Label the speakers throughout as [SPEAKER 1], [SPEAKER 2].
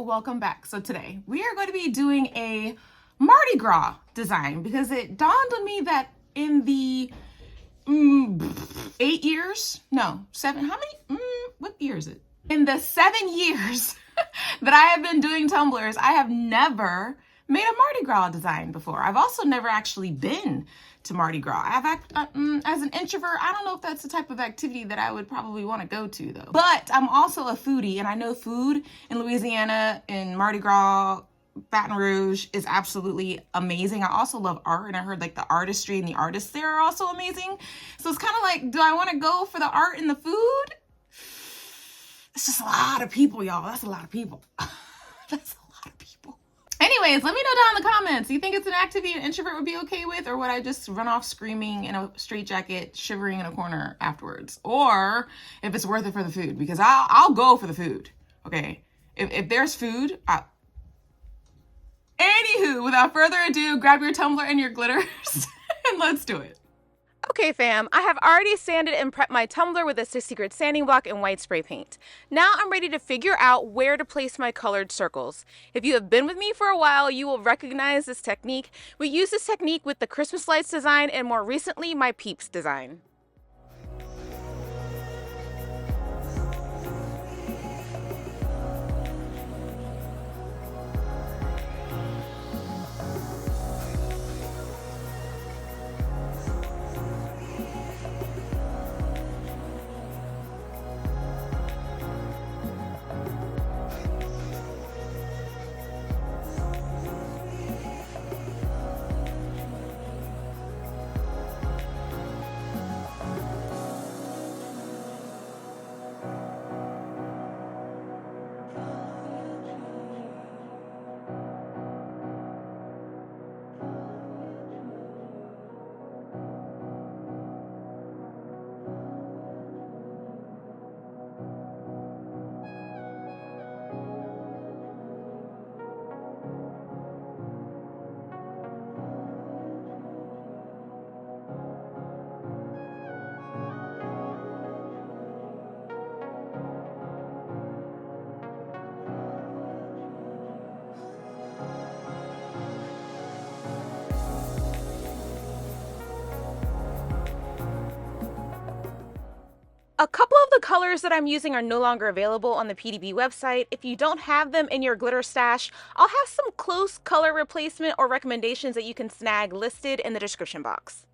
[SPEAKER 1] welcome back. So today we are going to be doing a Mardi Gras design because it dawned on me that in the 8 years, no, 7, how many, what year is it? In the 7 years that I have been doing tumblers, I have never made a Mardi Gras design before. I've also never actually been to Mardi Gras. As an introvert, I don't know if that's the type of activity that I would probably want to go to though. But I'm also a foodie, and I know food in Louisiana, in Mardi Gras, Baton Rouge is absolutely amazing. I also love art, and I heard like the artistry and the artists there are also amazing. So it's kind of like, do I want to go for the art and the food? It's just a lot of people, y'all. That's a lot of people. That's a lot of people. Anyways, let me know down in the comments. Do you think it's an activity an introvert would be okay with, or would I just run off screaming in a straitjacket, shivering in a corner afterwards? Or if it's worth it for the food, because I'll go for the food. Okay, if there's food. Anywho, without further ado, grab your tumbler and your glitters and let's do it.
[SPEAKER 2] Okay fam, I have already sanded and prepped my tumbler with a secret sanding block and white spray paint. Now I'm ready to figure out where to place my colored circles. If you have been with me for a while, you will recognize this technique. We use this technique with the Christmas lights design and more recently my Peeps design. A couple of the colors that I'm using are no longer available on the PDB website. If you don't have them in your glitter stash, I'll have some close color replacement or recommendations that you can snag listed in the description box.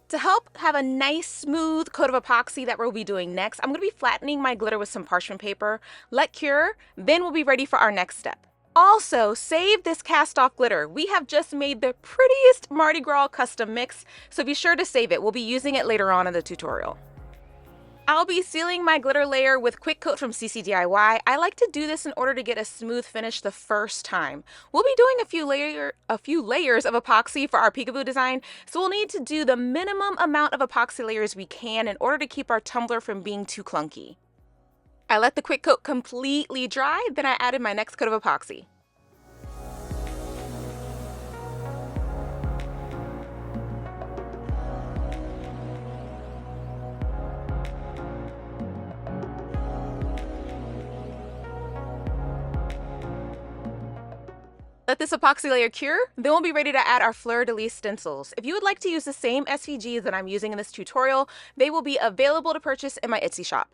[SPEAKER 2] To help have a nice smooth coat of epoxy that we'll be doing next, I'm going to be flattening my glitter with some parchment paper, let cure, then we'll be ready for our next step. Also, save this cast off glitter. We have just made the prettiest Mardi Gras custom mix, so be sure to save it. We'll be using it later on in the tutorial. I'll be sealing my glitter layer with Quick Coat from CC DIY. I like to do this in order to get a smooth finish the first time. We'll be doing a few layers of epoxy for our Peekaboo design, so we'll need to do the minimum amount of epoxy layers we can in order to keep our tumbler from being too clunky. I let the Quick Coat completely dry, then I added my next coat of epoxy. Let this epoxy layer cure, then we'll be ready to add our fleur-de-lis stencils. If you would like to use the same SVGs that I'm using in this tutorial, they will be available to purchase in my Etsy shop.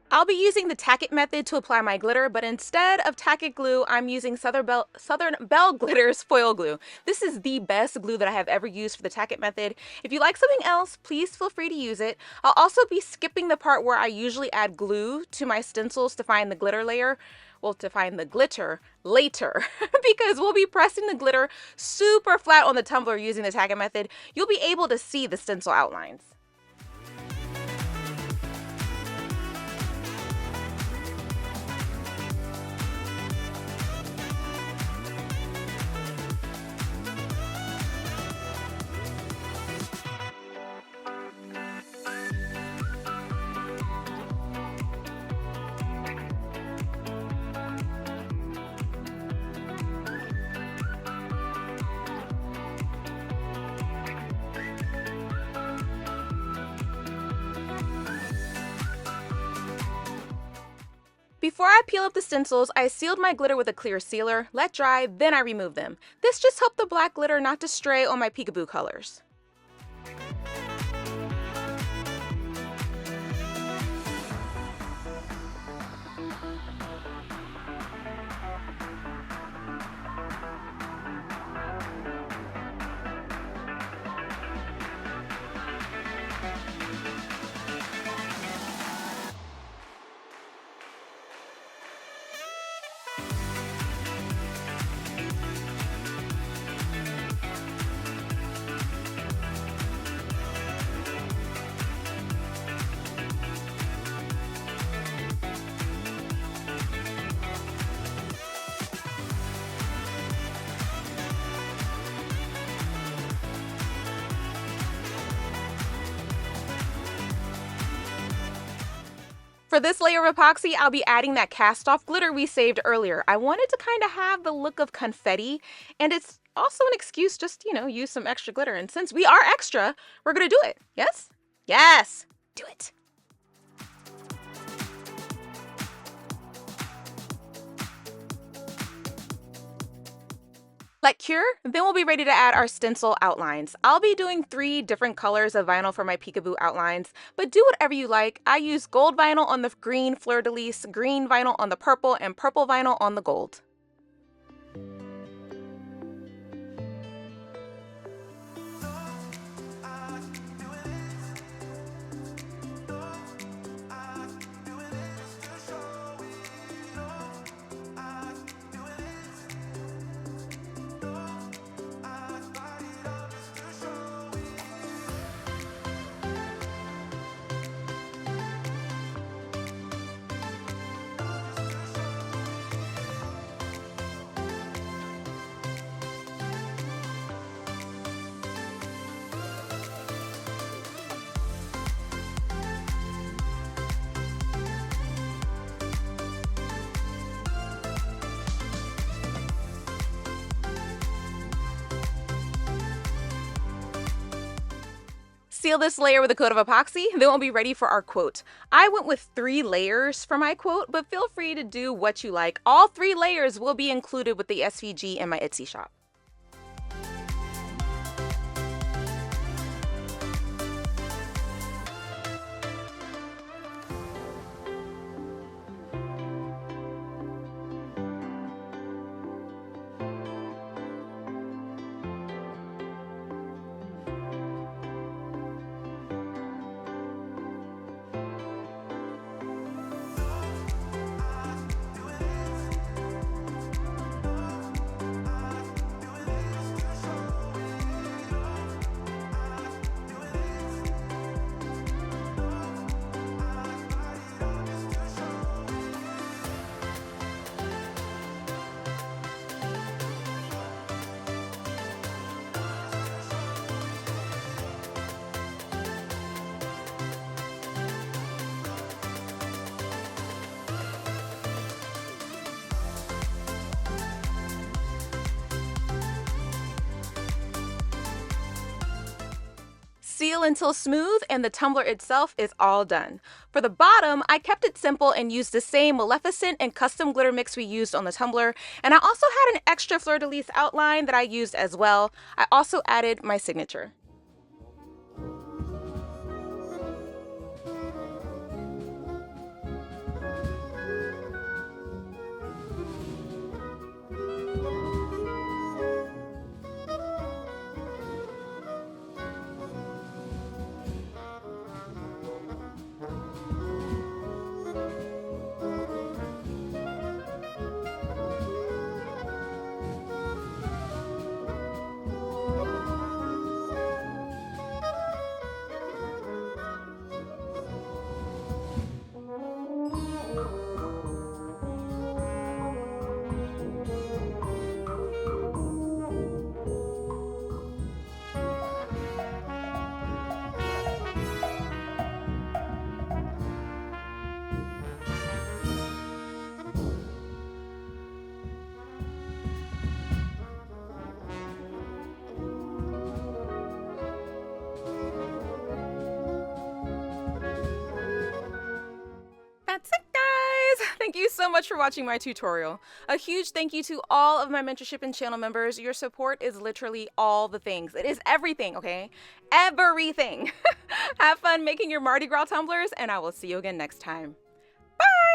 [SPEAKER 2] I'll be using the tack it method to apply my glitter, but instead of tack it glue, I'm using Southern Belle Glitter's foil glue. This is the best glue that I have ever used for the tack it method. If you like something else, please feel free to use it. I'll also be skipping the part where I usually add glue to my stencils to find the glitter layer. Well, to find the glitter later, because we'll be pressing the glitter super flat on the tumbler using the tack it method. You'll be able to see the stencil outlines. Before I peel up the stencils, I sealed my glitter with a clear sealer, let dry, then I remove them. This just helped the black glitter not to stray on my Peekaboo colors. For this layer of epoxy, I'll be adding that cast off glitter we saved earlier. I wanted to kind of have the look of confetti, and it's also an excuse just, use some extra glitter. And since we are extra, we're gonna do it. Yes? Yes! Do it. Let cure, then we'll be ready to add our stencil outlines. I'll be doing 3 different colors of vinyl for my Peekaboo outlines, but do whatever you like. I use gold vinyl on the green fleur-de-lis, green vinyl on the purple, and purple vinyl on the gold. Seal this layer with a coat of epoxy, then we'll be ready for our quote. I went with 3 layers for my quote, but feel free to do what you like. All 3 layers will be included with the SVG in my Etsy shop. Seal until smooth, and the tumbler itself is all done. For the bottom, I kept it simple and used the same Maleficent and custom glitter mix we used on the tumbler, and I also had an extra fleur-de-lis outline that I used as well. I also added my signature. so much for watching my tutorial. A huge thank you to all of my mentorship and channel members. Your support is literally all the things. It is everything, okay? Everything. Have fun making your Mardi Gras tumblers, and I will see you again next time. Bye!